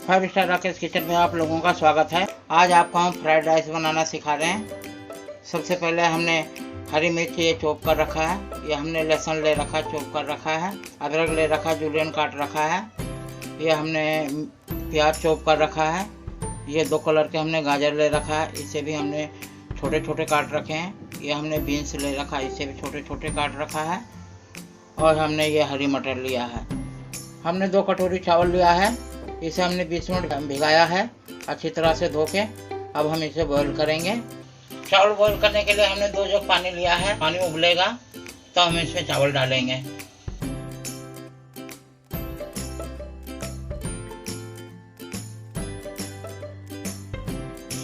Five star Rakesh kitchen में आप लोगों का स्वागत है। आज आपको हम फ्राइड राइस बनाना सिखा रहे हैं। सबसे पहले हमने हरी मिर्च ये चॉप कर रखा है, ये हमने लहसुन ले रखा चॉप कर रखा है, अदरक ले रखा जूलियन काट रखा है, ये हमने प्याज चॉप कर रखा है, ये 2 कलर के हमने गाजर ले रखा है, इसे भी हमने छोटे छोटे काट रखे हैं, ये हमने बीन्स ले रखा है, इसे भी छोटे छोटे काट रखा है, और हमने ये हरी मटर लिया है। हमने 2 कटोरी चावल लिया है, इसे हमने 20 मिनट भिगाया है अच्छी तरह से धो के। अब हम इसे बॉईल करेंगे। चावल बॉईल करने के लिए हमने 2 जग पानी लिया है। पानी उबलेगा तो हम इसमें चावल डालेंगे।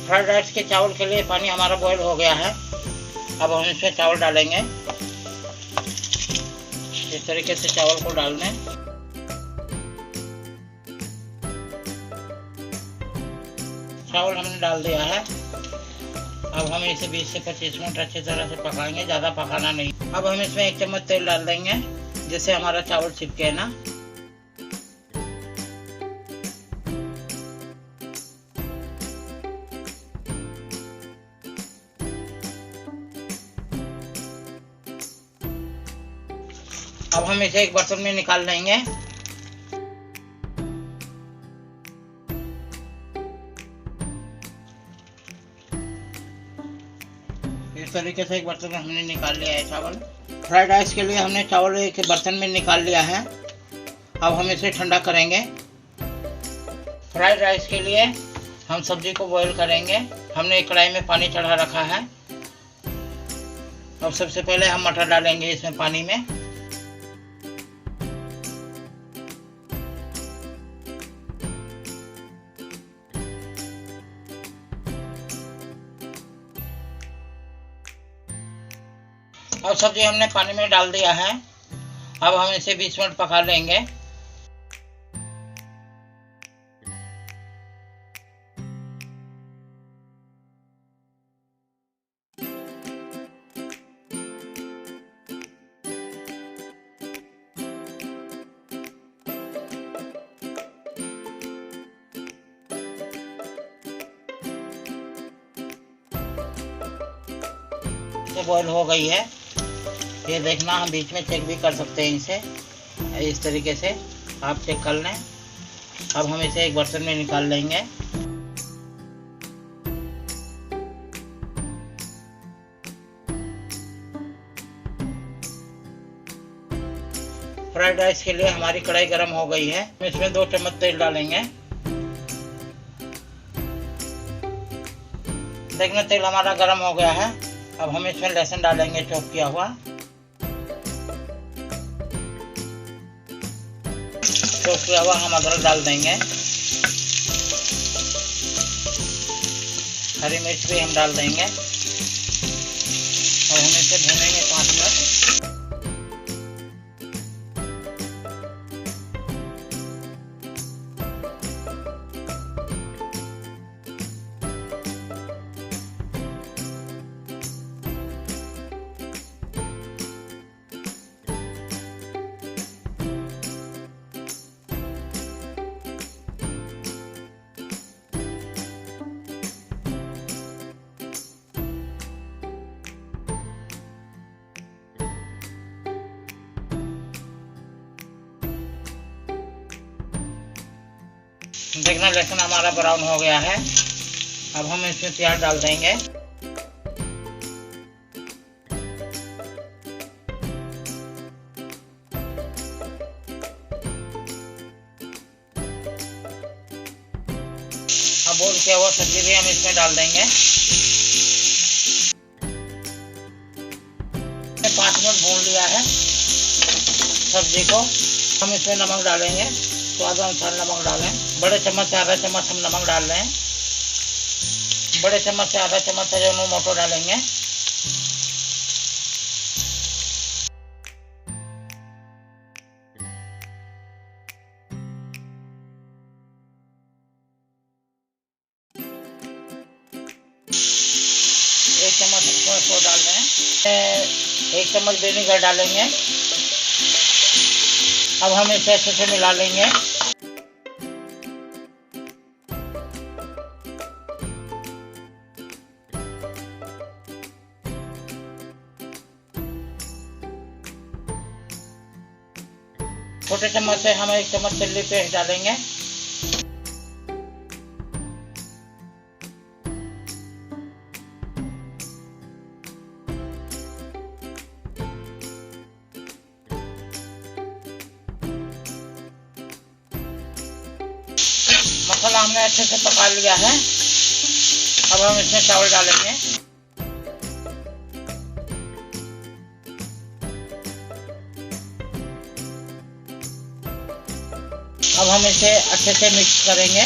फ्राइड राइस के चावल के लिए पानी हमारा बॉईल हो गया है। अब हम इसमें चावल डालेंगे। इस तरीके से चावल को डाल दें। चावल हमने डाल दिया है। अब हम इसे 20 से 25 मिनट अच्छी तरह से पकाएंगे, ज़्यादा पकाना नहीं। अब हम इसमें 1 चम्मच तेल डाल देंगे जिससे हमारा चावल चिपके ना। अब हम इसे एक बर्तन में निकाल लेंगे। इस तरीके से एक बर्तन में हमने निकाल लिया है चावल। फ्राइड राइस के लिए हमने चावल एक बर्तन में निकाल लिया है। अब हम इसे ठंडा करेंगे। फ्राइड राइस के लिए हम सब्जी को बॉईल करेंगे। हमने एक कढ़ाई में पानी चढ़ा रखा है। अब सबसे पहले हम मटर डालेंगे इसमें पानी में। अब सब्जी हमने पानी में डाल दिया है। अब हम इसे 20 मिनट पका लेंगे। ये बॉईल हो गई है, ये देखना। हम बीच में चेक भी कर सकते हैं इसे, इस तरीके से आप चेक कर लें। अब हम इसे एक बर्तन में निकाल लेंगे। फ्राइड राइस के लिए हमारी कढ़ाई गर्म हो गई है। हम इसमें 2 चम्मच तेल डालेंगे। देखना तेल हमारा गर्म हो गया है। अब हम इसमें लहसुन डालेंगे चॉप किया हुआ। चॉप किया हुआ हम अदरक डाल देंगे। हरी मिर्च भी हम डाल देंगे और हम इसे भूनेंगे 5 मिनट। देखना लहसुन हमारा ब्राउन हो गया है। अब हम इसमें प्याज डाल देंगे। अब बॉईल किया हुआ सब्जी भी हम इसमें डाल देंगे। 5 मिनट भून लिया है सब्जी को। हम इसमें नमक डालेंगे, स्वाद अनुसार नमक डालें। बड़े चम्मच से आधा चम्मच हम नमक डाल रहे हैं। बड़े चम्मच से आधा चम्मच अजीनोमोटो डालेंगे। एक चम्मच इसमें डाल रहे हैं। 1 चम्मच विनेगर डालेंगे। अब हम इसे अच्छे से मिला लेंगे। छोटे चम्मच से हम 1 चम्मच चिल्ली पेस्ट डालेंगे। मसाला हमने अच्छे से पका लिया है। अब हम इसमें चावल डालेंगे। अब हम इसे अच्छे से मिक्स करेंगे।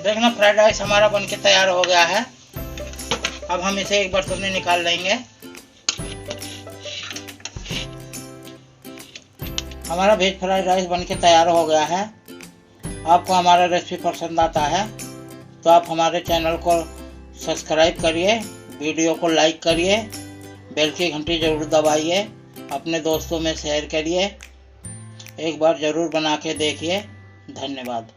देखना फ्राइड राइस हमारा बनके तैयार हो गया है। अब हम इसे एक बर्तन में निकाल लेंगे। हमारा वेज फ्राइड राइस बनके तैयार हो गया है। आपको हमारा रेसिपी पसंद आता है तो आप हमारे चैनल को सब्सक्राइब करिए, वीडियो को लाइक करिए, बेल की घंटी ज़रूर दबाइए, अपने दोस्तों में शेयर करिए। एक बार ज़रूर बना के देखिए। धन्यवाद।